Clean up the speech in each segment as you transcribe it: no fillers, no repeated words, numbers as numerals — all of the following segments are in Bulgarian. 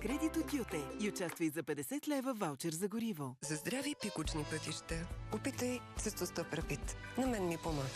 кредит от Юте и участвай за 50 лева ваучер за гориво. За здрави пикочни пътища опитай Цистостop Rapid. На мен ми помага.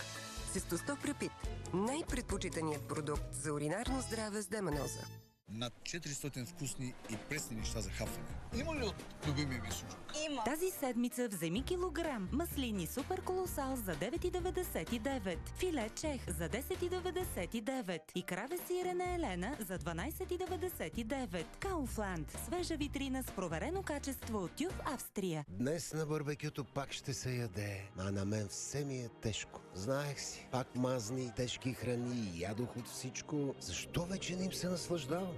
Цистостop Rapid. Най-предпочитаният продукт за уринарно здраве с деманоза. Над 400 вкусни и пресни неща за хапване. Има ли от любимия ми суджук? Има. Тази седмица вземи килограм маслини супер колосал за 9,99, филе чех за 10,99 и краве сирене Елена за 12,99. Кауфланд. Свежа витрина с проверено качество от ТЮВ, Австрия. Днес на барбекюто пак ще се яде, а на мен все ми е тежко. Знаех си, пак мазни, тежки храни, ядох от всичко. Защо вече не им се наслаждавам?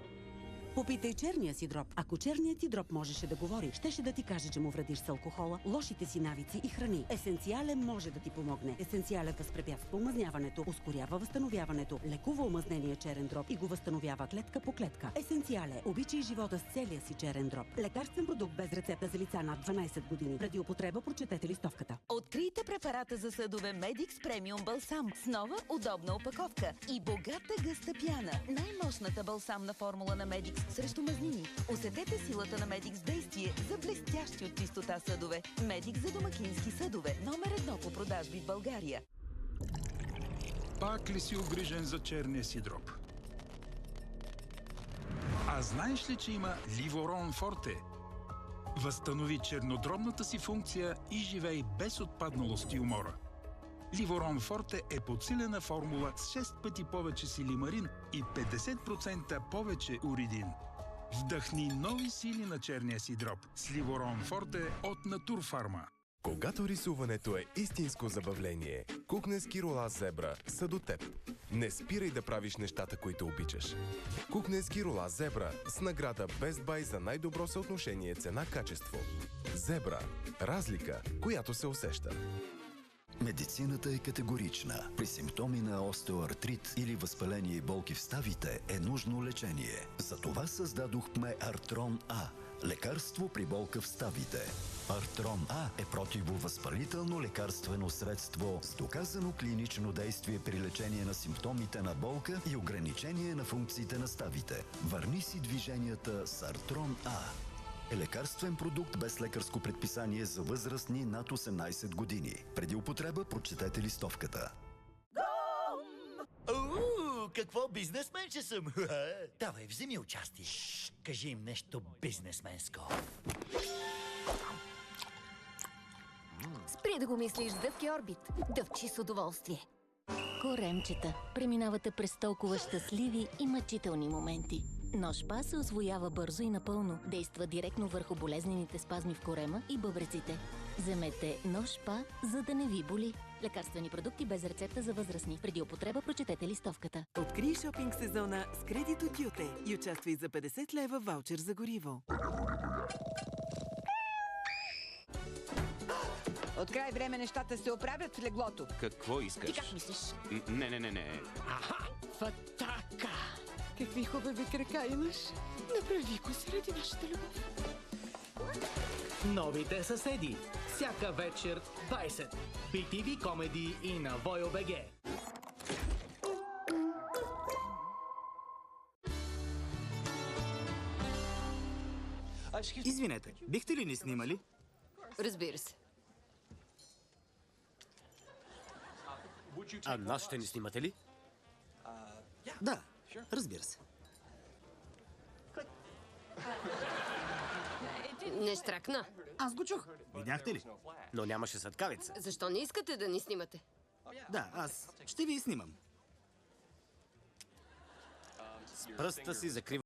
Попитай черния си дроб. Ако черният ти дроб можеше да говори, щеше да ти каже, че му вредиш с алкохола, лошите си навици и храни. Есенциален може да ти помогне. Есенциален възпрепятства омазняването, ускорява възстановяването, лекува омазнения черен дроб и го възстановява клетка по клетка. Есенциален. Обичай живота с целия си черен дроб. Лекарствен продукт без рецепта за лица над 12 години. Преди употреба прочетете листовката. Открийте препарата за съдове Medix Premium Балсам с нова удобна опаковка и богата гъста пяна. Най-мощната балсамна формула на Medix срещу мазнини. Усетете силата на Medix в действие за блестящи от чистота съдове. Medix за домакински съдове. Номер 1 по продажби в България. Пак ли си огрижен за черния си дроб? А знаеш ли, че има Ливорон Форте? Възстанови чернодробната си функция и живей без отпадналост и умора. Ливорон Форте е подсилена формула с 6 пъти повече силимарин и 50% повече уридин. Вдъхни нови сили на черния си дроб с Ливорон Форте от Натурфарма. Когато рисуването е истинско забавление, кукненски рола Зебра са до теб. Не спирай да правиш нещата, които обичаш. Кукненски рола Зебра с награда Best Buy за най-добро съотношение цена-качество. Зебра. Разлика, която се усеща. Медицината е категорична. При симптоми на остеоартрит или възпаление и болки в ставите е нужно лечение. Затова създадохме Артрон А – лекарство при болка в ставите. Артрон А е противовъзпалително лекарствено средство с доказано клинично действие при лечение на симптомите на болка и ограничение на функциите на ставите. Върни си движенията с Артрон А. Е лекарствен продукт без лекарско предписание за възрастни над 18 години. Преди употреба прочетете листовката. Какво бизнесменче съм? Давай, вземи участие. Кажи им нещо бизнесменско. Спри да го мислиш с Дъвки Орбит. Дъвчи с удоволствие. Коремчета. Преминавате през толкова щастливи и мъчителни моменти. Нож-ПА се усвоява бързо и напълно. Действа директно върху болезнените спазми в корема и бъбреците. Вземете Нож-ПА, за да не ви боли. Лекарствени продукти без рецепта за възрастни. Преди употреба прочетете листовката. Открий шопинг сезона с кредит от Юте и участвай за 50 лева ваучер за гориво. От край време нещата се оправят в леглото. Какво искаш? Ти как мислиш? Не. Аха! Фатака! Какви хубави крака имаш. Направи го заради нашата любов. Новите съседи. Всяка вечер 20. BTV Комеди и на VOY.BG. Извинете, бихте ли ни снимали? Разбира се. А нас ще ни снимате ли? Да, разбира се. Не штракна. Аз го чух. Видяхте ли? Но нямаше сладкавица. Защо не искате да ни снимате? Да, аз ще ви снимам. С пръста си закрива